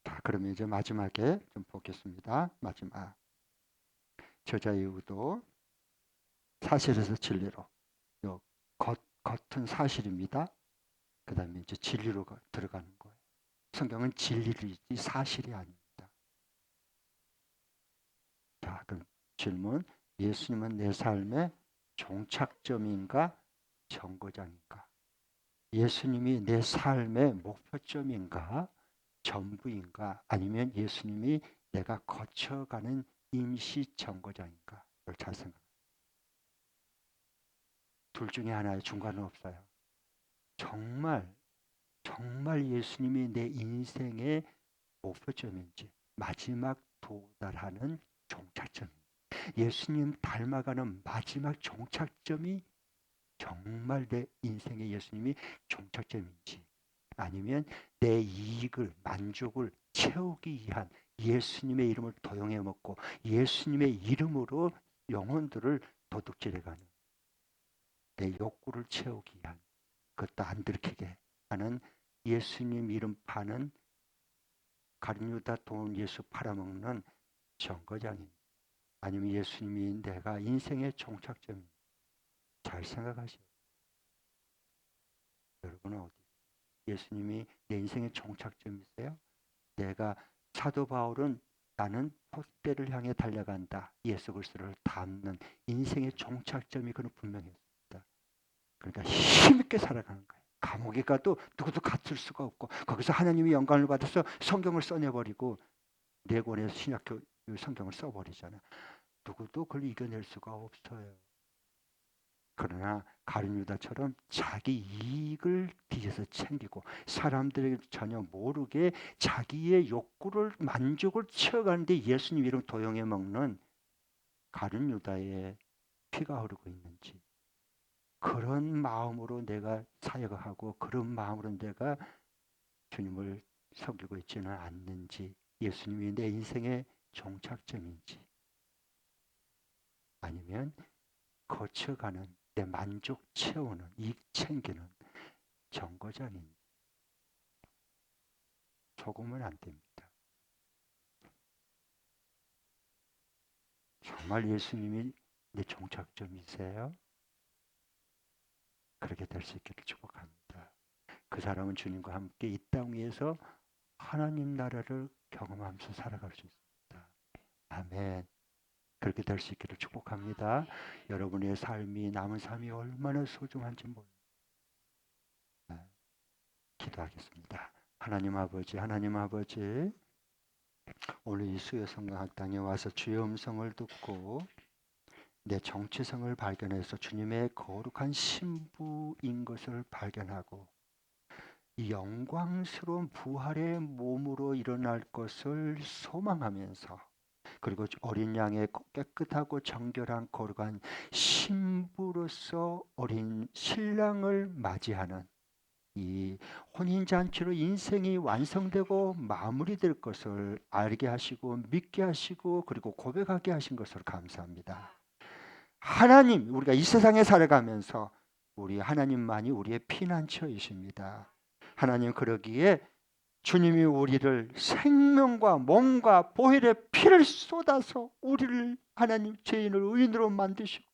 자, 그러면 이제 마지막에 좀 보겠습니다. 마지막 저자의 의도 사실에서 진리로. 겉은 사실입니다. 그 다음에 이제 진리로 들어가는 거예요. 성경은 진리이지 사실이 아닙니다. 자, 그럼 질문. 예수님은 내 삶의 종착점인가 정거장인가? 예수님이 내 삶의 목표점인가 전부인가? 아니면 예수님이 내가 거쳐가는 임시 정거장인가? 이걸 잘 생각합니다. 둘 중에 하나의 중간은 없어요. 정말 예수님이 내 인생의 목표점인지 마지막 도달하는 종착점인지 예수님 닮아가는 마지막 종착점이 정말 내 인생의 예수님이 종착점인지 아니면 내 이익을 만족을 채우기 위한 예수님의 이름을 도용해 먹고 예수님의 이름으로 영혼들을 도둑질해가는 내 욕구를 채우기 위한 그것도 안 들키게 하는 예수님 이름 파는 가룟유다 돈 예수 팔아먹는 정거장인 아니면 예수님이 내가 인생의 종착점인 잘 생각하세요. 여러분은 어디? 예수님이 내 인생의 종착점이세요? 내가 사도 바울은 나는 폿대를 향해 달려간다. 예수 그리스도를 닮는 인생의 종착점이 그는 분명했습니다. 그러니까 힘있게 살아가는 거예요. 감옥에 가도 누구도 갇힐 수가 없고 거기서 하나님의 영광을 받아서 성경을 써내버리고 네 권의 신약 성경을 써버리잖아요. 누구도 그걸 이겨낼 수가 없어요. 그러나 가룟 유다처럼 자기 이익을 뒤에서 챙기고 사람들에게 전혀 모르게 자기의 욕구를 만족을 채워가는데 예수님 이름 도용해 먹는 가룟 유다의 피가 흐르고 있는지, 그런 마음으로 내가 사역을 하고 그런 마음으로 내가 주님을 섬기고 있지는 않는지, 예수님이 내 인생의 종착점인지, 아니면 거쳐가는 내 만족 채우는 이익 챙기는 정거장인지, 속으면 안 됩니다. 정말 예수님이 내 종착점이세요? 그렇게 될 수 있기를 축복합니다. 그 사람은 주님과 함께 이 땅 위에서 하나님 나라를 경험하면서 살아갈 수 있습니다. 아멘. 그렇게 될 수 있기를 축복합니다. 여러분의 삶이, 남은 삶이 얼마나 소중한지 몰라요. 기도하겠습니다. 하나님 아버지, 하나님 아버지, 오늘 이 수요 성당 땅에 와서 주의 음성을 듣고 내 정체성을 발견해서 주님의 거룩한 신부인 것을 발견하고 이 영광스러운 부활의 몸으로 일어날 것을 소망하면서, 그리고 어린 양의 깨끗하고 정결한 거룩한 신부로서 어린 신랑을 맞이하는 이 혼인잔치로 인생이 완성되고 마무리될 것을 알게 하시고 믿게 하시고 그리고 고백하게 하신 것을 감사합니다. 하나님, 우리가 이 세상에 살아가면서 우리 하나님만이 우리의 피난처이십니다. 하나님, 그러기에 주님이 우리를 생명과 몸과 보혈의 피를 쏟아서 우리를, 하나님, 죄인을 의인으로 만드시고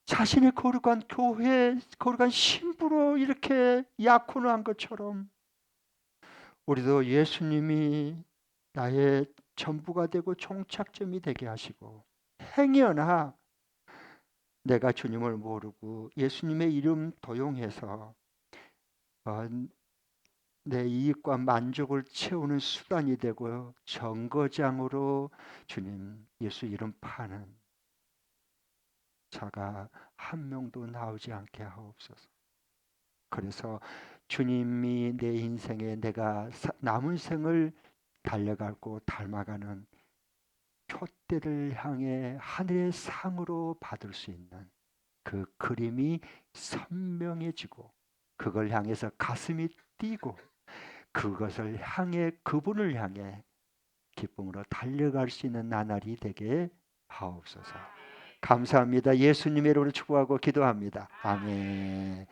자신의 거룩한 교회, 거룩한 신부로 이렇게 약혼한 것처럼 우리도 예수님이 나의 전부가 되고 종착점이 되게 하시고, 행여나 내가 주님을 모르고 예수님의 이름 도용해서 내 이익과 만족을 채우는 수단이 되고 정거장으로 주님 예수 이름 파는 자가 한 명도 나오지 않게 하옵소서. 그래서 주님이 내 인생에 내가 남은 생을 달려가고 닮아가는 표대를 향해 하늘의 상으로 받을 수 있는 그 그림이 선명해지고, 그걸 향해서 가슴이 뛰고, 그것을 향해, 그분을 향해 기쁨으로 달려갈 수 있는 나날이 되게 하옵소서. 감사합니다. 예수님의 이름으로 축복하고 기도합니다. 아멘.